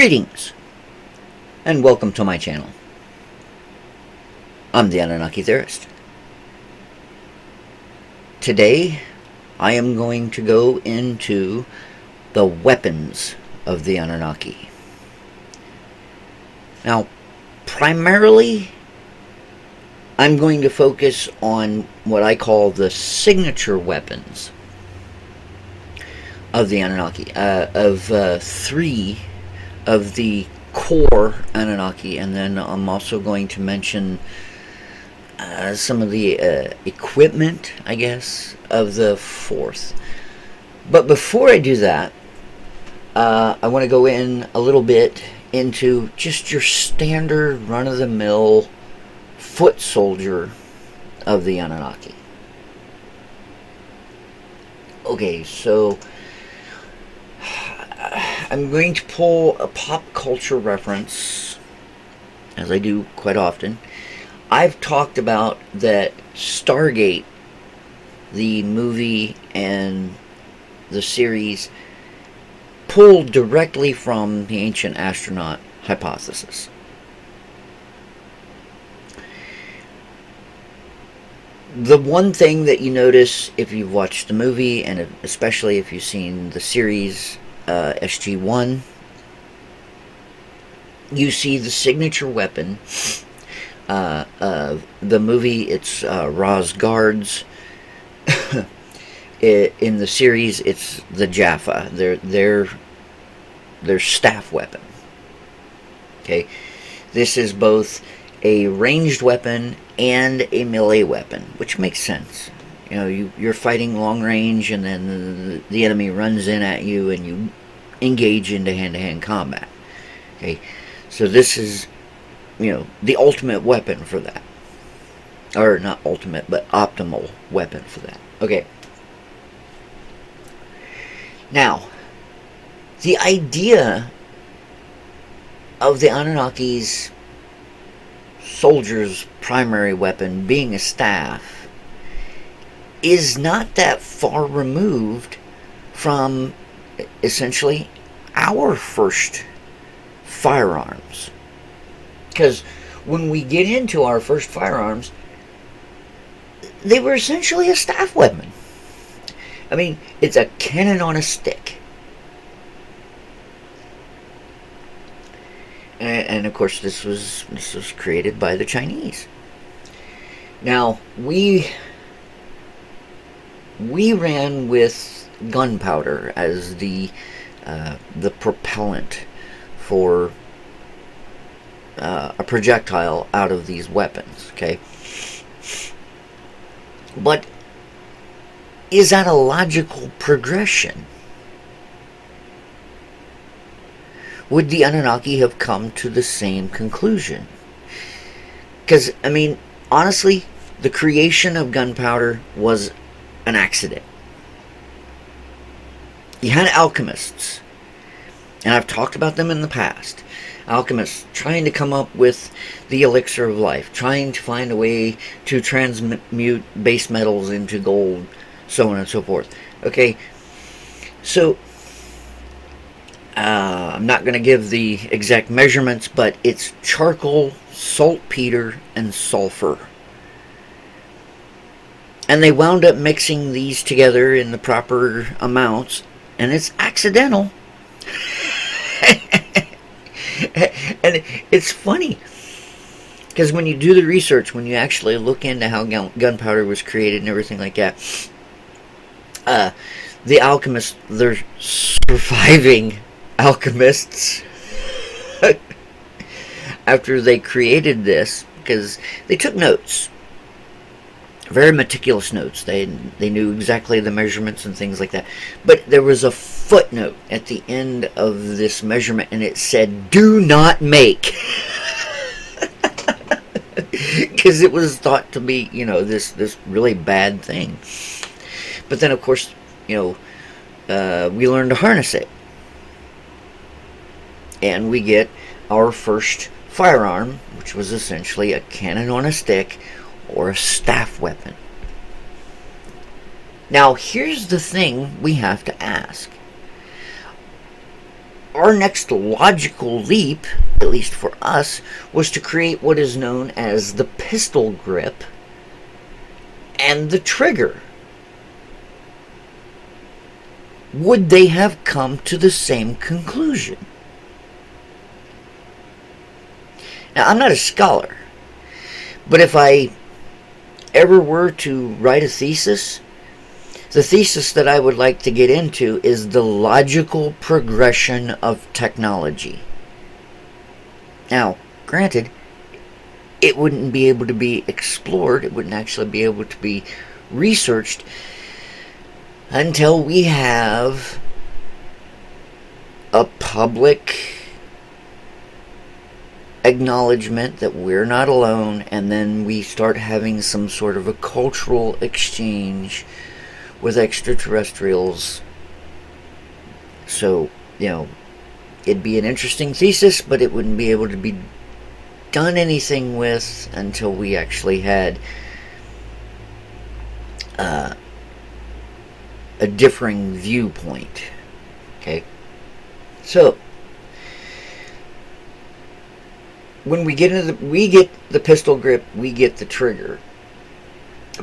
Greetings, and welcome to my channel. I'm the Anunnaki Theorist. Today, I am going to go into the weapons of the Anunnaki. Now, primarily, I'm going to focus on what I call the signature weapons of the Anunnaki, three of the core Anunnaki, and then I'm also going to mention some of the equipment, I guess, of the fourth. But before I do that, I want to go in a little bit into just your standard run-of-the-mill foot soldier of the Anunnaki. Okay, so I'm going to pull a pop culture reference, as I do quite often. I've talked about that Stargate, the movie and the series, pulled directly from the ancient astronaut hypothesis. The one thing that you notice if you've watched the movie, and especially if you've seen the series SG-1, you see the signature weapon. The movie, it's Ra's guards. In the series, it's the Jaffa, their staff weapon. Okay, this is both a ranged weapon and a melee weapon, which makes sense. You know, you're fighting long range, and then the enemy runs in at you, and you engage into hand-to-hand combat. Okay, so this is, the ultimate weapon for that. Or not ultimate, but optimal weapon for that. Okay. Now, the idea of the Anunnaki's soldier's primary weapon being a staff is not that far removed from essentially our first firearms. Because when we get into our first firearms, they were essentially a staff weapon. I mean, it's a cannon on a stick. And of course, this was created by the Chinese. Now, we ran with gunpowder as the propellant for a projectile out of these weapons. Okay, but is that a logical progression? Would the Anunnaki have come to the same conclusion? Because, I mean, honestly, the creation of gunpowder was an accident. You had alchemists, and I've talked about them in the past. Alchemists trying to come up with the elixir of life, trying to find a way to transmute base metals into gold, so on and so forth. Okay, so I'm not going to give the exact measurements, but it's charcoal, saltpeter, and sulfur. And they wound up mixing these together in the proper amounts, and it's accidental. And it's funny, because when you do the research, when you actually look into how gunpowder was created and everything like that, the alchemists, they're surviving alchemists after they created this, because they took notes, very meticulous notes. They knew exactly the measurements and things like that. But there was a footnote at the end of this measurement, and it said, "Do not make," because it was thought to be, this really bad thing. But then, of course, we learned to harness it, and we get our first firearm, which was essentially a cannon on a stick, or a staff weapon. Now, here's the thing we have to ask. our next logical leap, at least for us, was to create what is known as the pistol grip and the trigger. Would they have come to the same conclusion? Now, I'm not a scholar, but if I ever were to write a thesis, the thesis that I would like to get into is the logical progression of technology. Now, granted, it wouldn't be able to be explored, it wouldn't actually be able to be researched until we have a public acknowledgement that we're not alone, and then we start having some sort of a cultural exchange with extraterrestrials. So, it'd be an interesting thesis, but it wouldn't be able to be done anything with until we actually had a differing viewpoint. Okay? So, when we get the pistol grip, we get the trigger.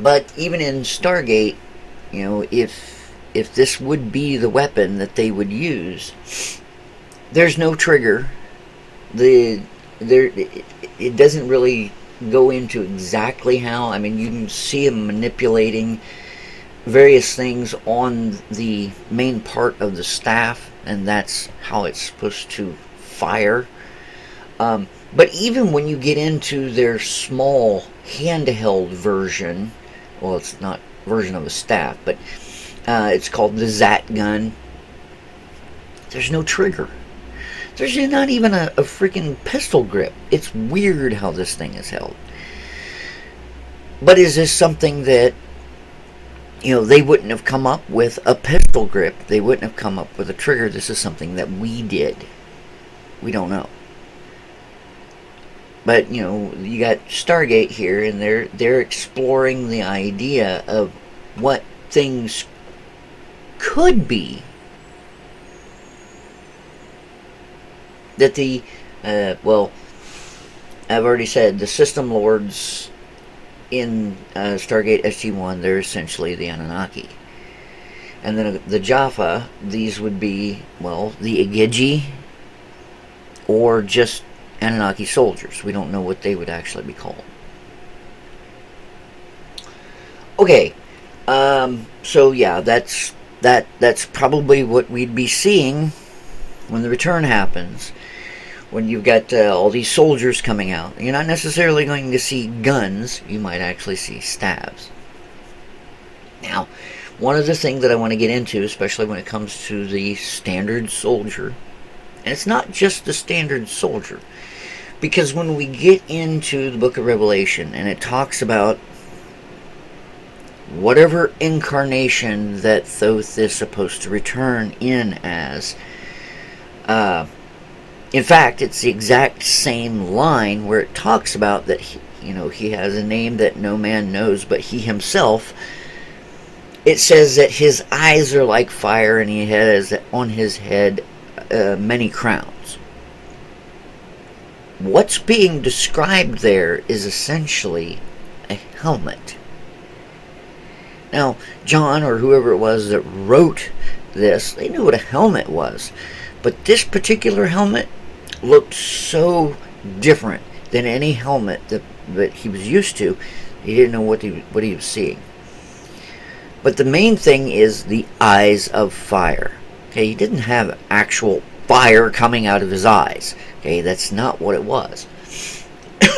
But even in Stargate, if this would be the weapon that they would use, there's no trigger. It doesn't really go into exactly how. I mean, you can see them manipulating various things on the main part of the staff, and that's how it's supposed to fire. But even when you get into their small handheld version, well, it's not version of a staff, but it's called the Zat gun, there's no trigger. There's not even a freaking pistol grip. It's weird how this thing is held. But is this something that, they wouldn't have come up with a pistol grip? They wouldn't have come up with a trigger. This is something that we did. We don't know. But, you got Stargate here, and they're exploring the idea of what things could be that I've already said the system lords in Stargate SG-1, they're essentially the Anunnaki. And then the Jaffa, these would be, the Igigi, or just Anunnaki soldiers. We don't know what they would actually be called. Okay, so yeah, that's probably what we'd be seeing when the return happens. When you've got all these soldiers coming out, you're not necessarily going to see guns. You might actually see stabs. Now, one of the things that I want to get into, especially when it comes to the standard soldier, and it's not just the standard soldier, because when we get into the book of Revelation and it talks about whatever incarnation that Thoth is supposed to return in as, in fact, it's the exact same line where it talks about that he has a name that no man knows but he himself. It says that his eyes are like fire and he has on his head many crowns. What's being described there is essentially a helmet. Now, John, or whoever it was that wrote this, they knew what a helmet was. But this particular helmet looked so different than any helmet that he was used to. He didn't know what he was seeing. But the main thing is the eyes of fire. Okay, he didn't have actual fire coming out of his eyes. Okay, that's not what it was.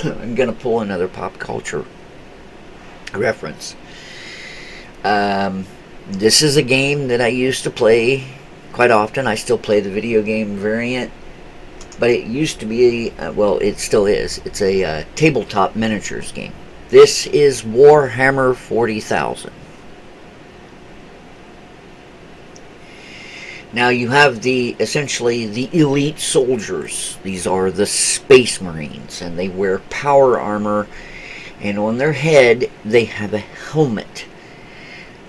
I'm going to pull another pop culture reference. This is a game that I used to play quite often. I still play the video game variant, but it used to be, it still is. It's a tabletop miniatures game. This is Warhammer 40,000. Now you have essentially the elite soldiers. These are the Space Marines, and they wear power armor, and on their head they have a helmet.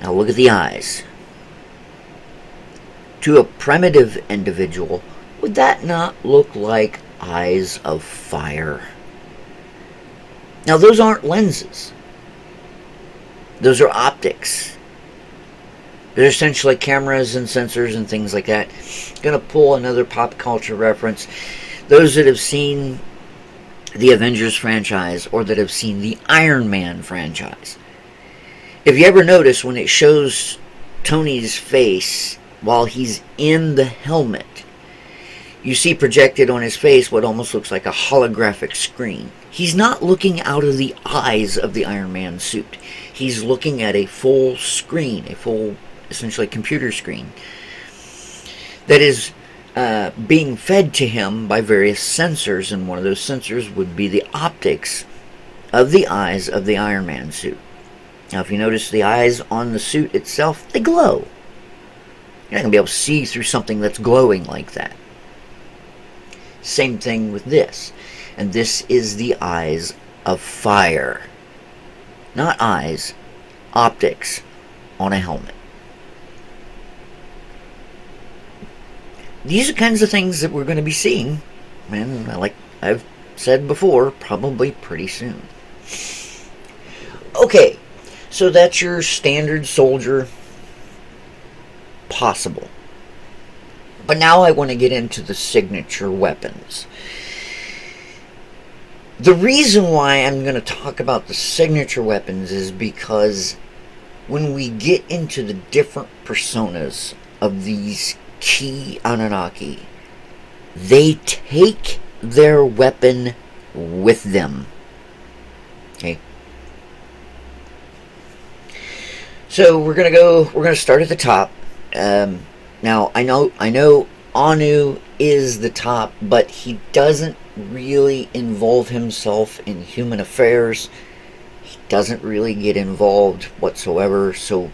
Now look at the eyes. To a primitive individual, would that not look like eyes of fire? Now, those aren't lenses. Those are optics. They're essentially cameras and sensors and things like that. Going to pull another pop culture reference. Those that have seen the Avengers franchise or that have seen the Iron Man franchise. If you ever notice when it shows Tony's face while he's in the helmet, you see projected on his face what almost looks like a holographic screen. He's not looking out of the eyes of the Iron Man suit. He's looking at a full screen, a full, essentially, computer screen that is being fed to him by various sensors, and one of those sensors would be the optics of the eyes of the Iron Man suit. Now, if you notice the eyes on the suit itself, they glow. You're not going to be able to see through something that's glowing like that. Same thing with this. And this is the eyes of fire. Not eyes, optics on a helmet. These are kinds of things that we're going to be seeing, and like I've said before, probably pretty soon. Okay, so that's your standard soldier possible. But now I want to get into the signature weapons. The reason why I'm going to talk about the signature weapons is because when we get into the different personas of these key Anunnaki, they take their weapon with them. Okay. So we're gonna start at the top. Now I know Anu is the top, but he doesn't really involve himself in human affairs. He doesn't really get involved whatsoever, so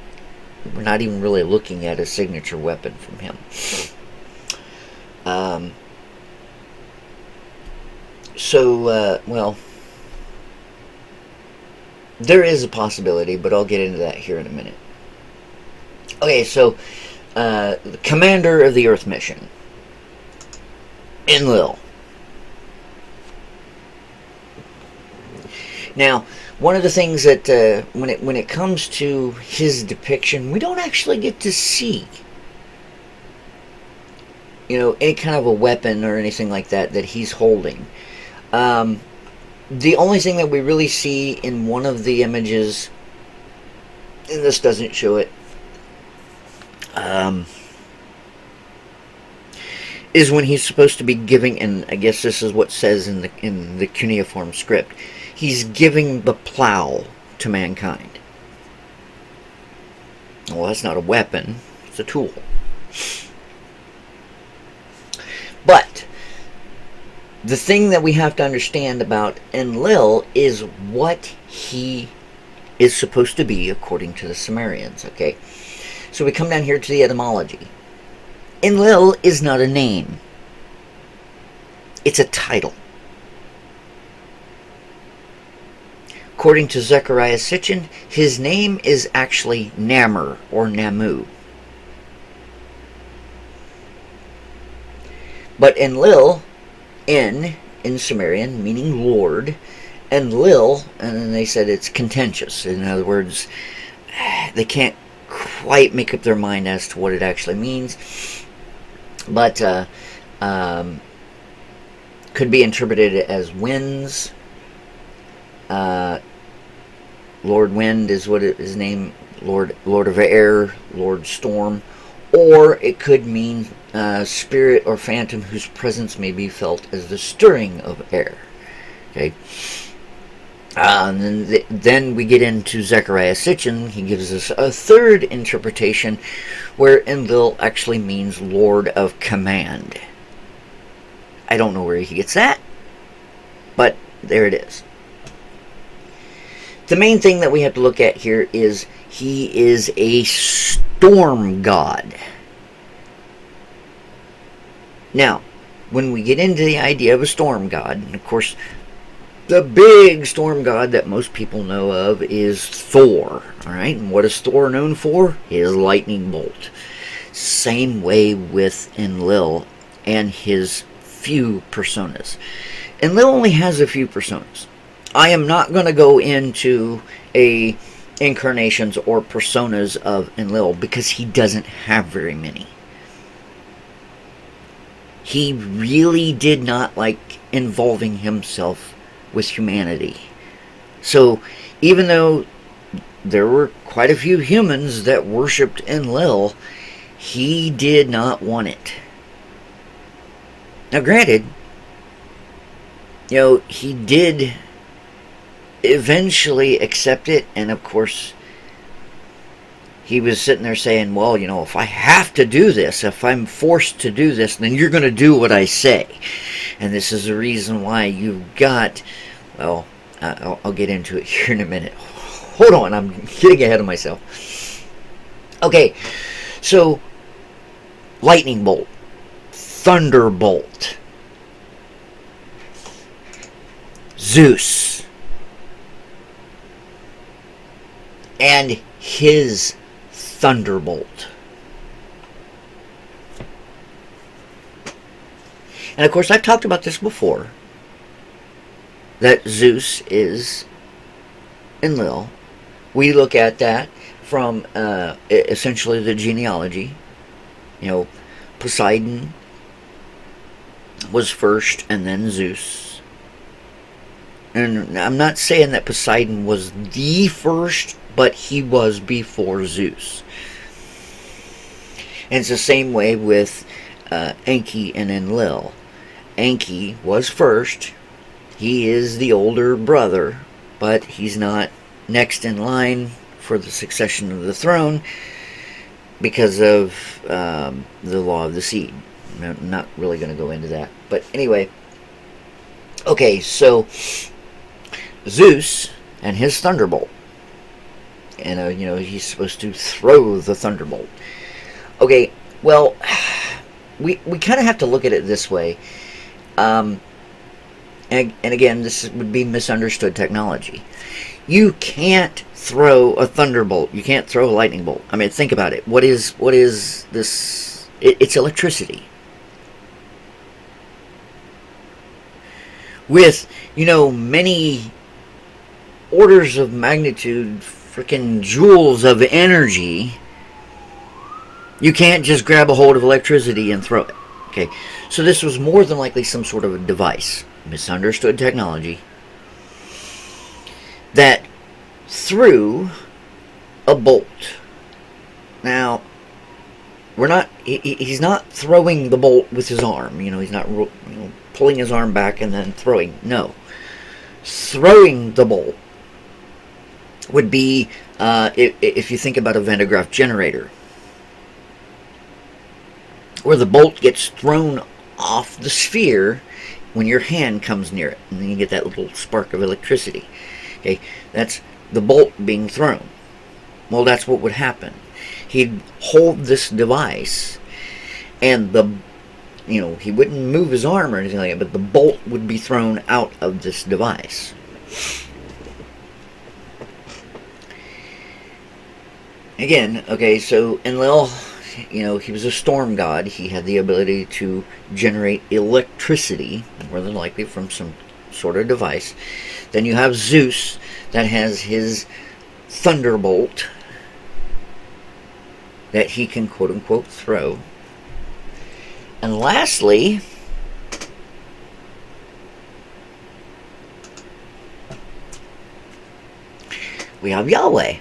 we're not even really looking at a signature weapon from him. Well, there is a possibility, but I'll get into that here in a minute. Okay, so the commander of the Earth mission, Enlil. Now, one of the things that when it comes to his depiction, we don't actually get to see, any kind of a weapon or anything like that he's holding. The only thing that we really see in one of the images, and this doesn't show it, is when he's supposed to be giving, and I guess this is what says in the cuneiform script, he's giving the plow to mankind. Well, that's not a weapon, it's a tool. But the thing that we have to understand about Enlil is what he is supposed to be according to the Sumerians, okay? So we come down here to the etymology. Enlil is not a name. It's a title. According to Zechariah Sitchin, his name is actually Namur or Namu. But Enlil, in Sumerian, meaning Lord, Enlil, and then they said it's contentious. In other words, they can't quite make up their mind as to what it actually means. But could be interpreted as winds. Lord Wind is what his name, Lord of Air, Lord Storm, or it could mean spirit or phantom whose presence may be felt as the stirring of air. Okay. And then we get into Zechariah Sitchin. He gives us a third interpretation where Enlil actually means Lord of Command. I don't know where he gets that, but there it is. The main thing that we have to look at here is he is a storm god. Now, when we get into the idea of a storm god, and of course, the big storm god that most people know of is Thor. Alright, and what is Thor known for? His lightning bolt. Same way with Enlil. and his few personas. Enlil only has a few personas. I am not going to go into a incarnations or personas of Enlil because he doesn't have very many. He really did not like involving himself with humanity. So even though there were quite a few humans that worshipped Enlil, he did not want it. Now granted, he did eventually accept it, and of course he was sitting there saying, well, if I have to do this, if I'm forced to do this, then you're going to do what I say. And this is the reason why you've got, well, I'll get into it here in a minute. Hold on, I'm getting ahead of myself. Okay, so lightning bolt, thunderbolt, Zeus, and his thunderbolt. And of course, I've talked about this before, that Zeus is Enlil. We look at that from essentially the genealogy. Poseidon was first and then Zeus. And I'm not saying that Poseidon was the first, but he was before Zeus. And it's the same way with Enki and Enlil. Enki was first. He is the older brother, but he's not next in line for the succession of the throne because of the law of the seed. I'm not really going to go into that. But anyway, okay, so Zeus and his thunderbolt. And, he's supposed to throw the thunderbolt. Okay, well, we kind of have to look at it this way. And again, this would be misunderstood technology. You can't throw a thunderbolt. You can't throw a lightning bolt. I mean, think about it. What is this? It's electricity. With, many orders of magnitude, freaking joules of energy, you can't just grab a hold of electricity and throw it. Okay, so this was more than likely some sort of a device, misunderstood technology, that threw a bolt. Now, he's not throwing the bolt with his arm. He's not pulling his arm back and then throwing. No. Throwing the bolt would be, if you think about a Van de Graaff generator, where the bolt gets thrown off the sphere when your hand comes near it, and then you get that little spark of electricity. Okay, that's the bolt being thrown. Well, that's what would happen. He'd hold this device, and he wouldn't move his arm or anything like that, but the bolt would be thrown out of this device. Again, okay, so Enlil, he was a storm god. He had the ability to generate electricity, more than likely from some sort of device. Then you have Zeus, that has his thunderbolt that he can quote-unquote throw. And lastly, we have Yahweh.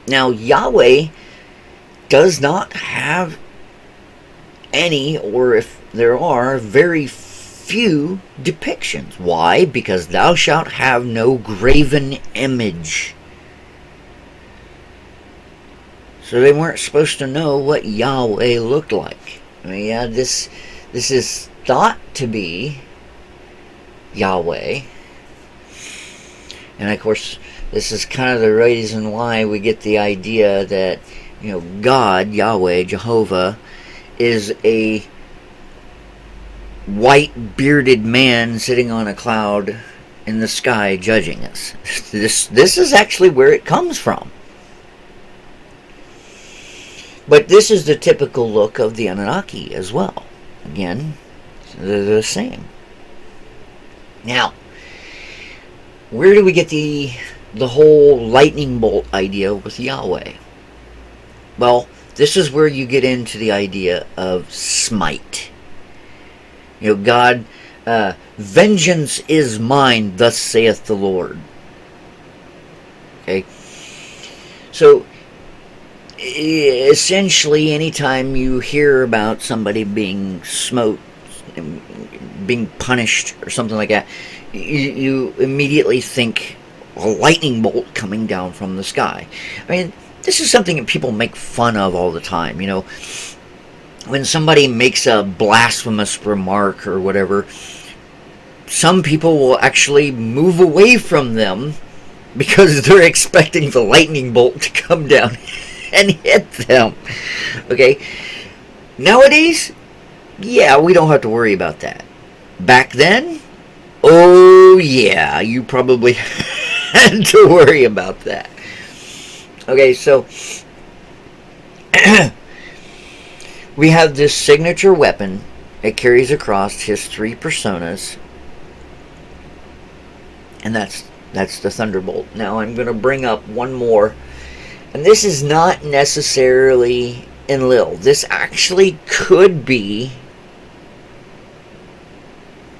Now, Yahweh does not have any, or if there are, very few depictions. Why? Because thou shalt have no graven image. So they weren't supposed to know what Yahweh looked like. I mean, yeah, this is thought to be Yahweh. And of course, this is kind of the reason why we get the idea that, God, Yahweh, Jehovah, is a white bearded man sitting on a cloud in the sky judging us. This is actually where it comes from. But this is the typical look of the Anunnaki as well. Again, they're the same. Now, where do we get the whole lightning bolt idea with Yahweh? Well, this is where you get into the idea of smite. You know, God, vengeance is mine, thus saith the Lord. Okay? So, essentially, anytime you hear about somebody being smote, being punished, or something like that, you immediately think a lightning bolt coming down from the sky. I mean, this is something that people make fun of all the time. You know, when somebody makes a blasphemous remark or whatever, some people will actually move away from them because they're expecting the lightning bolt to come down and hit them. Okay? Nowadays, yeah, we don't have to worry about that. Back then, oh yeah, you probably had to worry about that. Okay, so we have this signature weapon. It carries across his 3 personas, and that's the Thunderbolt. Now I'm going to bring up one more, and this is not necessarily Enlil. This actually could be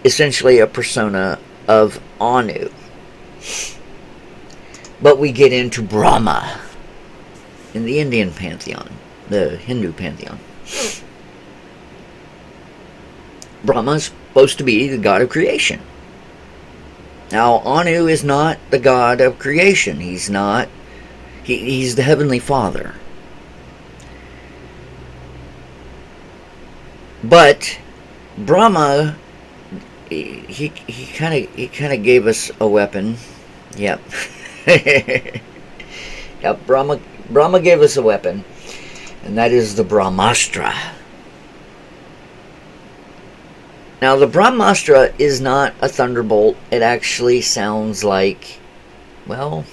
essentially a persona of Anu. But we get into Brahma in the Indian pantheon, the Hindu pantheon. Brahma is supposed to be the god of creation. Now, Anu is not the god of creation. He's not. He's the heavenly father. But Brahma, he kind of gave us a weapon. Yep. Yep. Brahma gave us a weapon, and that is the Brahmastra. Now, the Brahmastra is not a thunderbolt. It actually sounds like, well,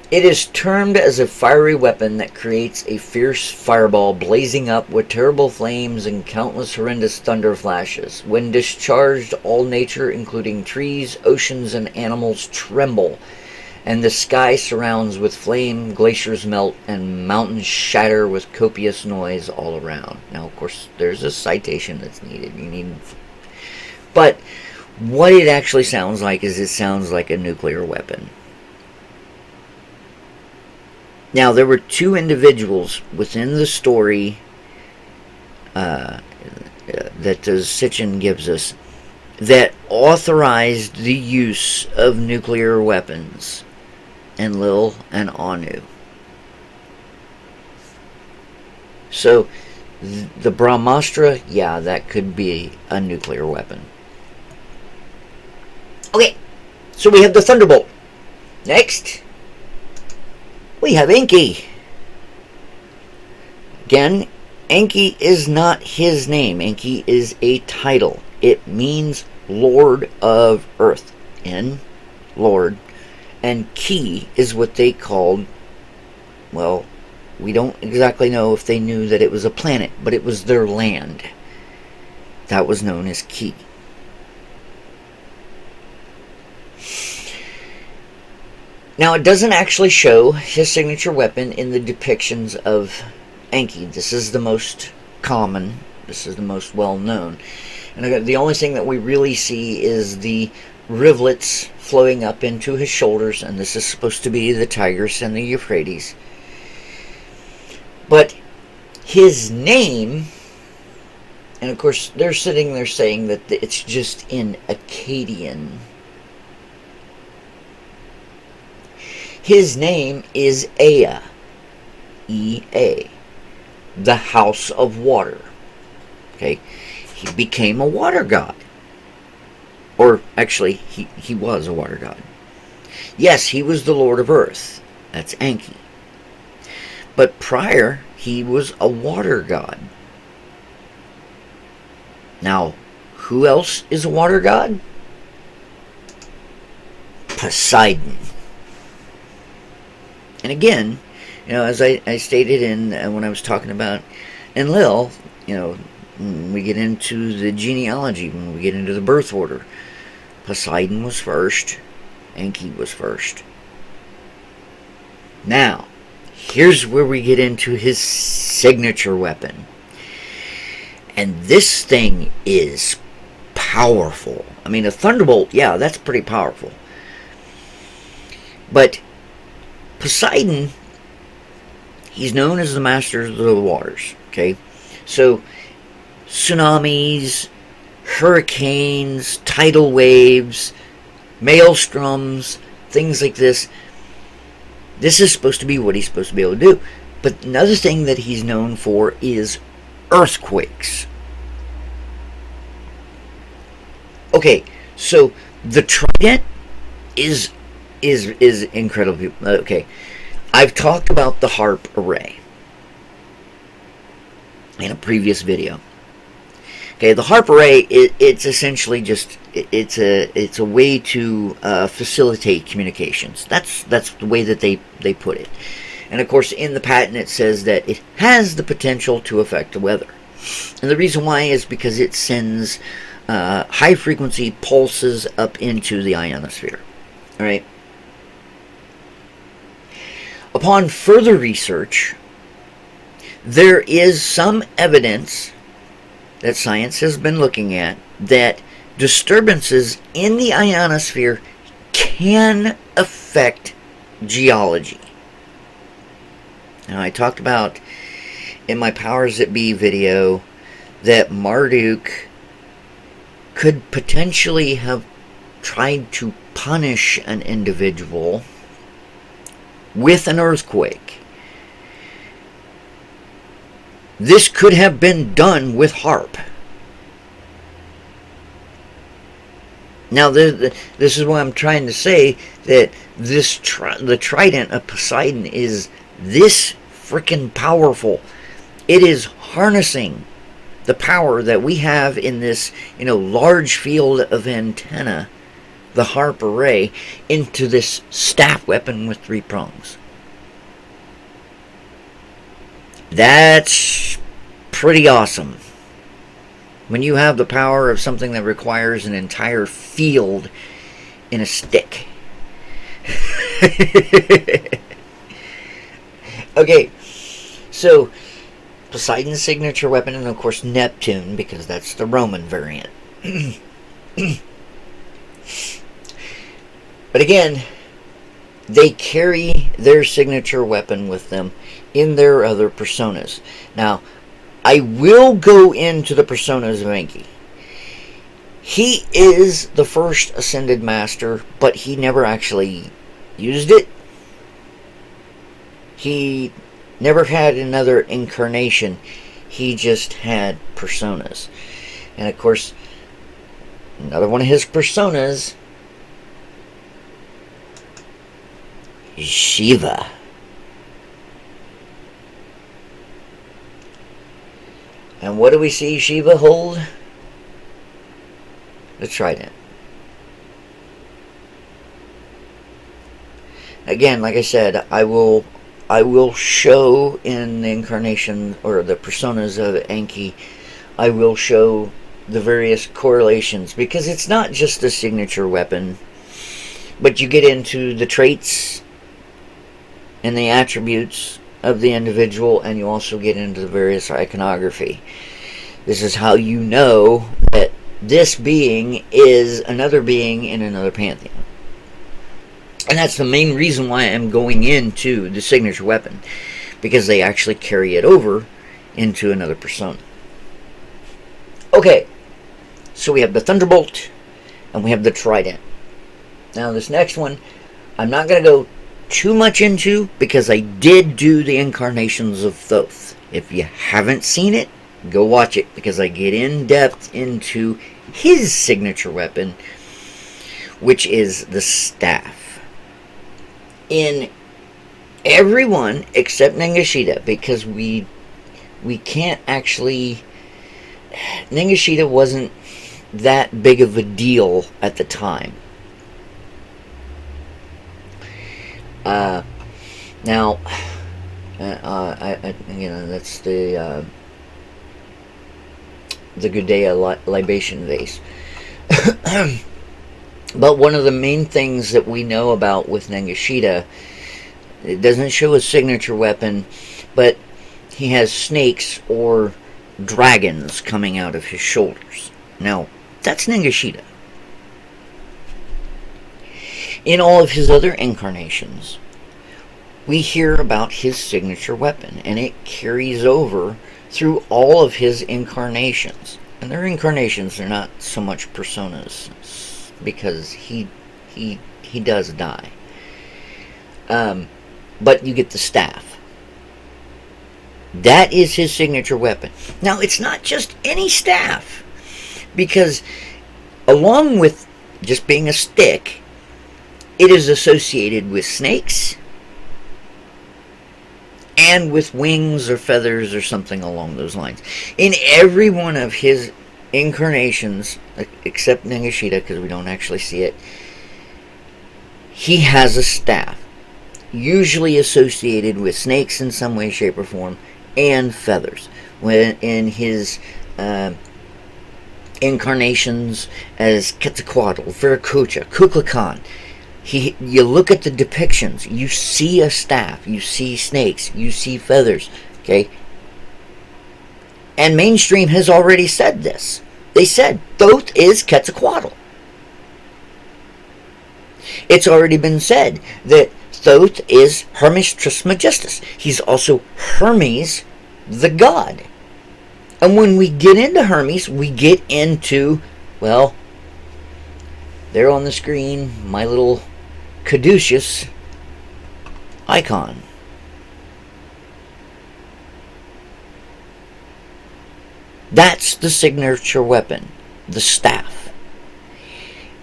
it is termed as a fiery weapon that creates a fierce fireball blazing up with terrible flames and countless horrendous thunder flashes. When discharged, all nature, including trees, oceans, and animals, tremble, and the sky surrounds with flame, glaciers melt, and mountains shatter with copious noise all around. Now, of course, there's a citation that's needed. But what it actually sounds like is it sounds like a nuclear weapon. Now, there were 2 individuals within the story that Sitchin gives us that authorized the use of nuclear weapons, Enlil and Anu. So, the Brahmastra, yeah, that could be a nuclear weapon. Okay, so we have the Thunderbolt. Next, we have Enki. Again, Enki is not his name. Enki is a title. It means Lord of Earth. En, Lord. And Ki is what they called, well, we don't exactly know if they knew that it was a planet, but it was their land. That was known as Ki. Now, it doesn't actually show his signature weapon in the depictions of Enki. This is the most common. This is the most well-known. And the only thing that we really see is the rivulets flowing up into his shoulders, and this is supposed to be the Tigris and the Euphrates. But his name, and of course they're sitting there saying that it's just in Akkadian. His name is Ea, E-A, the house of water. Okay, he became a water god. Or, actually, he was a water god. Yes, he was the Lord of Earth. That's Enki. But prior, he was a water god. Now, who else is a water god? Poseidon. And again, as I stated in when I was talking about Enlil, when we get into the genealogy, when we get into the birth order, Poseidon was first, Enki was first. Now, here's where we get into his signature weapon. And this thing is powerful. I mean, a thunderbolt, yeah, that's pretty powerful. But Poseidon, he's known as the master of the waters, okay? So, tsunamis, hurricanes, tidal waves, maelstroms, things like this. This is supposed to be what he's supposed to be able to do. But another thing that he's known for is earthquakes. Okay, so the trident is incredible. Okay, I've talked about the harp array in a previous video. Okay, the harp array, it's essentially just it's a way to facilitate communications. That's the way that they put it. And of course, in the patent, it says that it has the potential to affect the weather. And the reason why is because it sends high frequency pulses up into the ionosphere. All right. Upon further research, there is some evidence that science has been looking at that disturbances in the ionosphere can affect geology. Now, I talked about in my Powers That Be video that Marduk could potentially have tried to punish an individual with an earthquake. This could have been done with harp. Now, this is what I'm trying to say, that the trident of Poseidon is this freaking powerful. It is harnessing the power that we have in this, large field of antenna, the harp array, into this staff weapon with 3 prongs. That's pretty awesome. When you have the power of something that requires an entire field in a stick. Okay, so Poseidon's signature weapon, and of course Neptune, because that's the Roman variant. But again, they carry their signature weapon with them in their other personas. Now, I will go into the personas of Enki. He is the first ascended master, but he never actually used it. He never had another incarnation. He just had personas. And of course, another one of his personas is Shiva. And what do we see Shiva hold? The trident. Again, like I said, I will show in the incarnation, or the personas of Enki, I will show the various correlations, because it's not just the signature weapon, but you get into the traits and the attributes of the individual, and you also get into the various iconography. This is how you know that this being is another being in another pantheon. And that's the main reason why I'm going into the signature weapon, because they actually carry it over into another persona. Okay, so we have the Thunderbolt, and we have the Trident. Now this next one, I'm not going to go too much into, because I did do the incarnations of Thoth. If you haven't seen it, go watch it, because I get in depth into his signature weapon, which is the staff. In everyone except Ningishita, because we can't actually, Ningishita wasn't that big of a deal at the Now, that's the Gudea libation vase. But one of the main things that we know about with Nengashita, it doesn't show a signature weapon, but he has snakes or dragons coming out of his shoulders. Now, that's Nengashita. In all of his other incarnations, we hear about his signature weapon, and it carries over through all of his incarnations. And their incarnations are not so much personas, because he does die. But you get the staff. That is his signature weapon. Now, it's not just any staff, because along with just being a stick, it is associated with snakes and with wings or feathers or something along those lines. In every one of his incarnations, except Nengashita, because we don't actually see it, he has a staff, usually associated with snakes in some way, shape, or form, and feathers. When in his incarnations as Quetzalcoatl, Viracocha, Kukulkan, you look at the depictions, you see a staff, you see snakes, you see feathers, okay? And mainstream has already said this. They said Thoth is Quetzalcoatl. It's already been said that Thoth is Hermes Trismegistus. He's also Hermes, the god. And when we get into Hermes, we get into, well, there on the screen, my little caduceus icon. That's the signature weapon, the staff.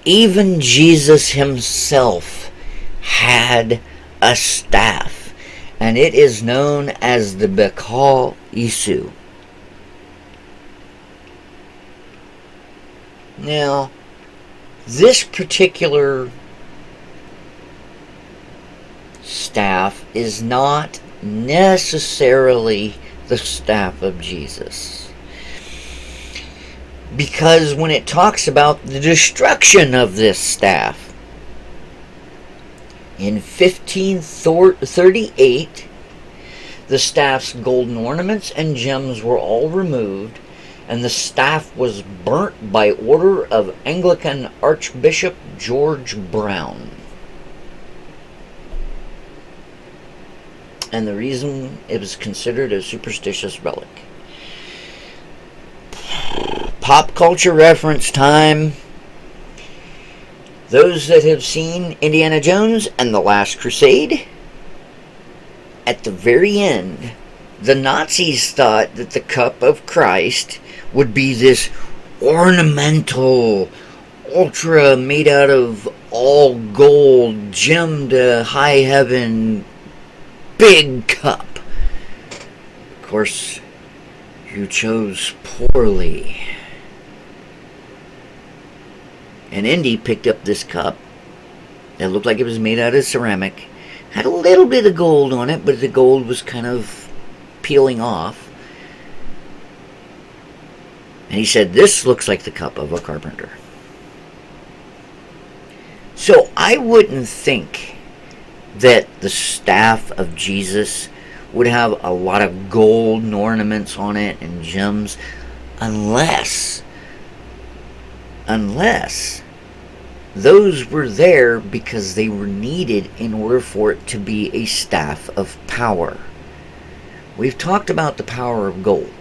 Even Jesus himself had a staff, and it is known as the Bekal Isu. Now, this particular staff is not necessarily the staff of Jesus. Because when it talks about the destruction of this staff, in 1538, the staff's golden ornaments and gems were all removed, and the staff was burnt by order of Anglican Archbishop George Brown. And the reason it was considered a superstitious relic. Pop culture reference time. Those that have seen Indiana Jones and the Last Crusade, at the very end, the Nazis thought that the cup of Christ would be this ornamental, ultra made out of all gold, gemmed to high heaven, big cup. Of course, you chose poorly. And Indy picked up this cup that looked like it was made out of ceramic. Had a little bit of gold on it, but the gold was kind of peeling off. And he said, "This looks like the cup of a carpenter." So I wouldn't think that the staff of Jesus would have a lot of gold ornaments on it and gems, unless those were there because they were needed in order for it to be a staff of power. We've talked about the power of gold.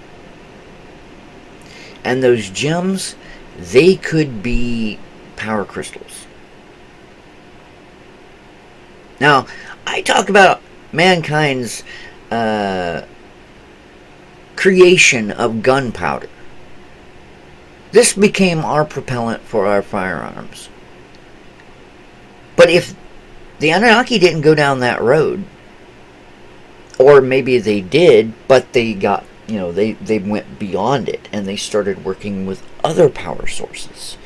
And those gems, they could be power crystals. Now, I talk about mankind's creation of gunpowder. This became our propellant for our firearms. But if the Anunnaki didn't go down that road, or maybe they did, but they got, they went beyond it and they started working with other power sources.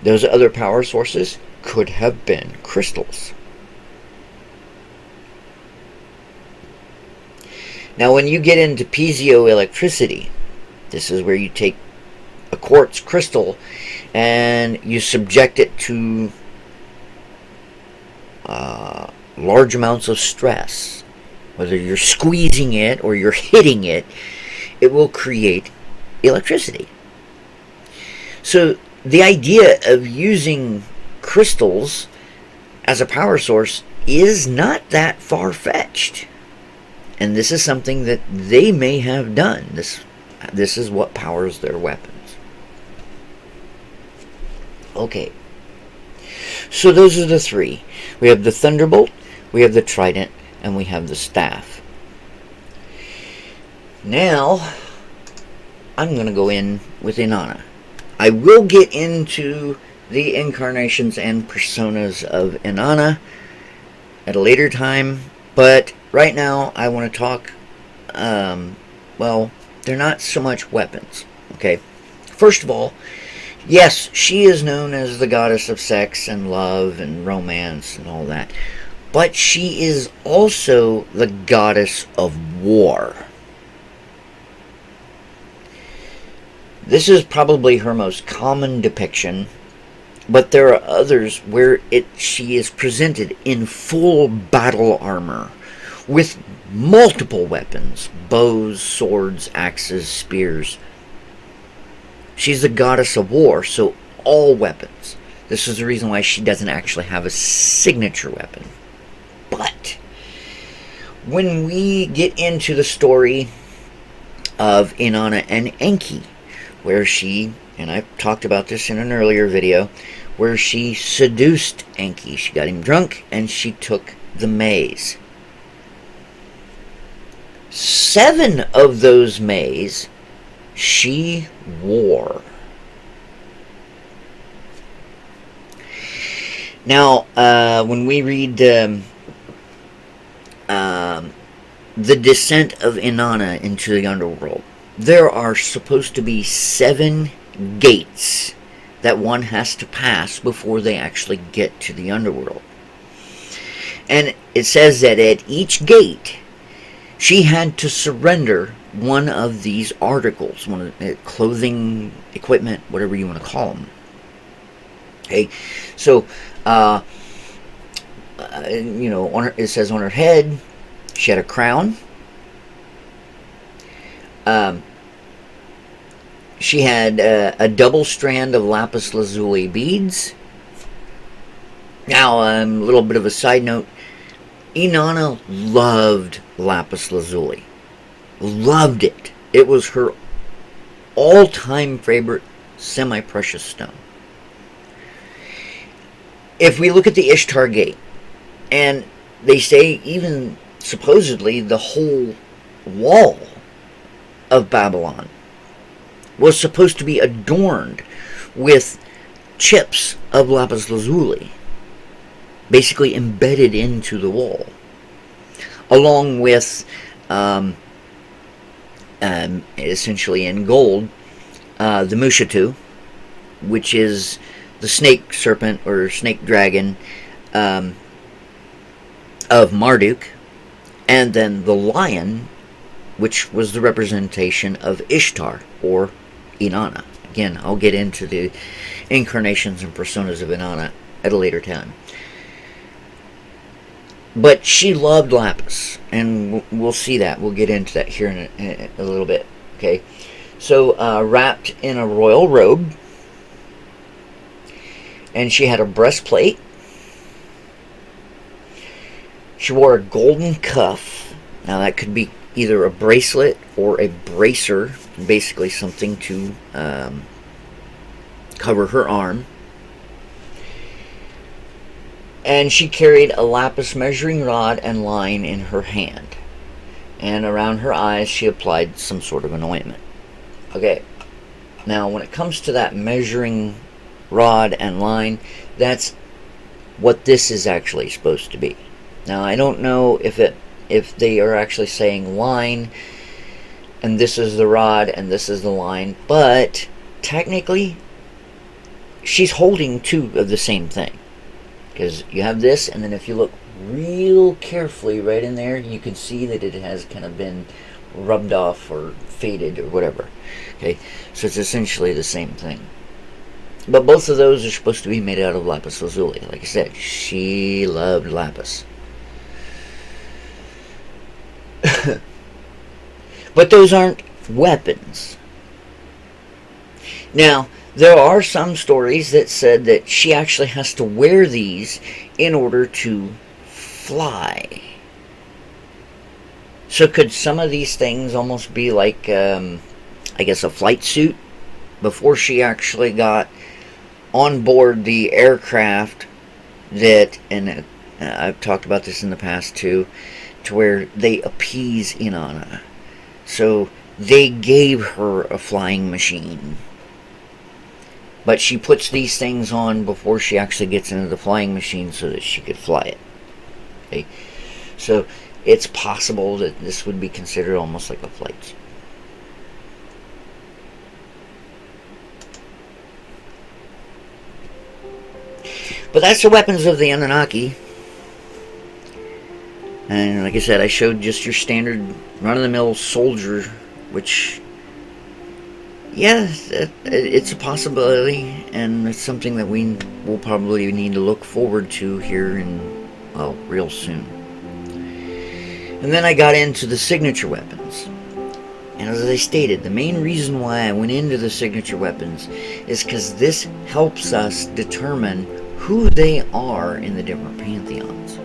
Those other power sources could have been crystals. Now, when you get into piezoelectricity, this is where you take a quartz crystal and you subject it to large amounts of stress. Whether you're squeezing it or you're hitting it, it will create electricity. So the idea of using crystals as a power source is not that far-fetched. And this is something that they may have done. This is what powers their weapons. Okay. So those are the three. We have the thunderbolt, we have the trident, and we have the staff. Now, I'm going to go in with Inanna. I will get into the incarnations and personas of Inanna at a later time, but right now I want to talk, well, they're not so much weapons, okay? First of all, yes, she is known as the goddess of sex and love and romance and all that, but she is also the goddess of war. This is probably her most common depiction, but there are others where she is presented in full battle armor with multiple weapons: bows, swords, axes, spears. She's the goddess of war, so all weapons. This is the reason why she doesn't actually have a signature weapon. But when we get into the story of Inanna and Enki, where she, and I've talked about this in an earlier video, where she seduced Enki. She got him drunk and she took the maize. 7 of those maize she wore. Now, when we read the descent of Inanna into the underworld, there are supposed to be 7 gates that one has to pass before they actually get to the underworld. And it says that at each gate, she had to surrender one of these articles, one of the clothing, equipment, whatever you want to call them. Okay, so, it says on her head, she had a crown. She had a double strand of lapis lazuli beads. Now, a little bit of a side note. Inanna loved lapis lazuli. Loved it. It was her all-time favorite semi-precious stone. If we look at the Ishtar Gate, and they say even supposedly the whole wall of Babylon was supposed to be adorned with chips of lapis lazuli, basically embedded into the wall, along with essentially in gold the Mushatu, which is the snake serpent or snake dragon of Marduk, and then the lion, which was the representation of Ishtar or Inanna. Again, I'll get into the incarnations and personas of Inanna at a later time. But she loved lapis, and we'll see that. We'll get into that here in a little bit. Okay, so wrapped in a royal robe, and she had a breastplate. She wore a golden cuff. Now that could be either a bracelet or a bracer, basically something to cover her arm. And she carried a lapis measuring rod and line in her hand. And around her eyes she applied some sort of an ointment. Okay, now when it comes to that measuring rod and line, that's what this is actually supposed to be. Now I don't know if they are actually saying line and this is the rod and this is the line, but technically she's holding 2 of the same thing, because you have this, and then if you look real carefully right in there, you can see that it has kind of been rubbed off or faded or whatever. Okay, so it's essentially the same thing. But both of those are supposed to be made out of lapis lazuli. Like I said, she loved lapis. But those aren't weapons. Now, there are some stories that said that she actually has to wear these in order to fly. So could some of these things almost be like, I guess, a flight suit before she actually got on board the aircraft that, and I've talked about this in the past too, to where they appease Inanna. So they gave her a flying machine. But she puts these things on before she actually gets into the flying machine so that she could fly it. Okay? So it's possible that this would be considered almost like a flight. But that's the weapons of the Anunnaki. And like I said, I showed just your standard run-of-the-mill soldier, which, yeah, it's a possibility, and it's something that we will probably need to look forward to here in, well, real soon. And then I got into the signature weapons. And as I stated, the main reason why I went into the signature weapons is because this helps us determine who they are in the different pantheons.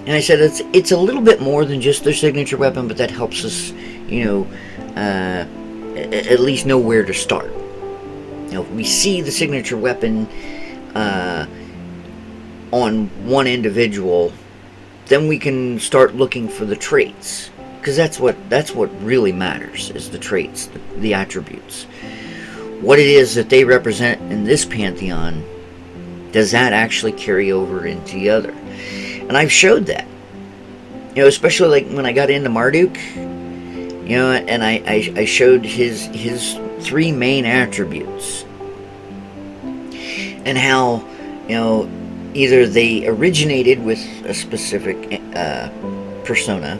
And I said it's a little bit more than just their signature weapon, but that helps us, at least know where to start. If we see the signature weapon on one individual, then we can start looking for the traits, because that's what really matters, is the traits, the attributes. What it is that they represent in this pantheon, does that actually carry over into the other? And I've showed that, especially like when I got into Marduk, and I showed his three main attributes, and how, either they originated with a specific persona,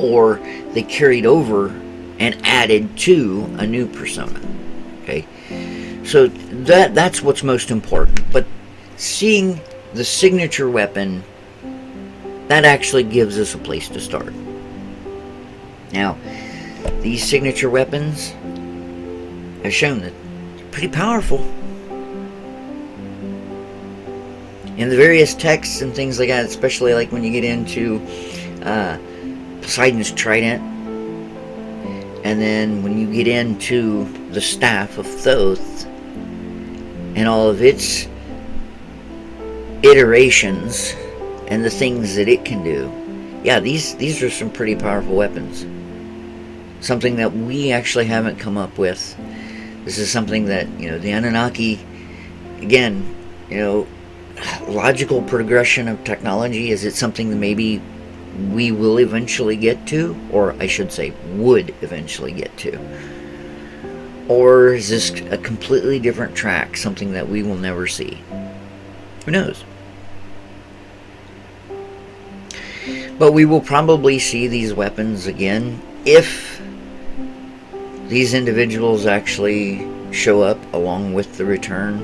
or they carried over and added to a new persona. Okay, so that's what's most important. But seeing the signature weapon, that actually gives us a place to start. Now, these signature weapons have shown that they're pretty powerful. In the various texts and things like that, especially like when you get into Poseidon's trident, and then when you get into the staff of Thoth and all of its iterations and the things that it can do, yeah, these are some pretty powerful weapons. Something that we actually haven't come up with. This is something that, the Anunnaki, again, logical progression of technology. Is it something that maybe we will eventually get to, or I should say would eventually get to? Or is this a completely different track, something that we will never see? Who knows? But we will probably see these weapons again if these individuals actually show up along with the return.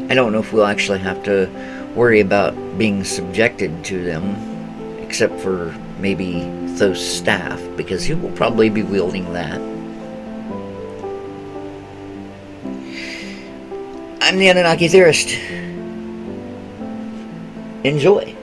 I don't know if we'll actually have to worry about being subjected to them, except for maybe Thoth's staff, because he will probably be wielding that. I'm the Anunnaki Theorist. Enjoy.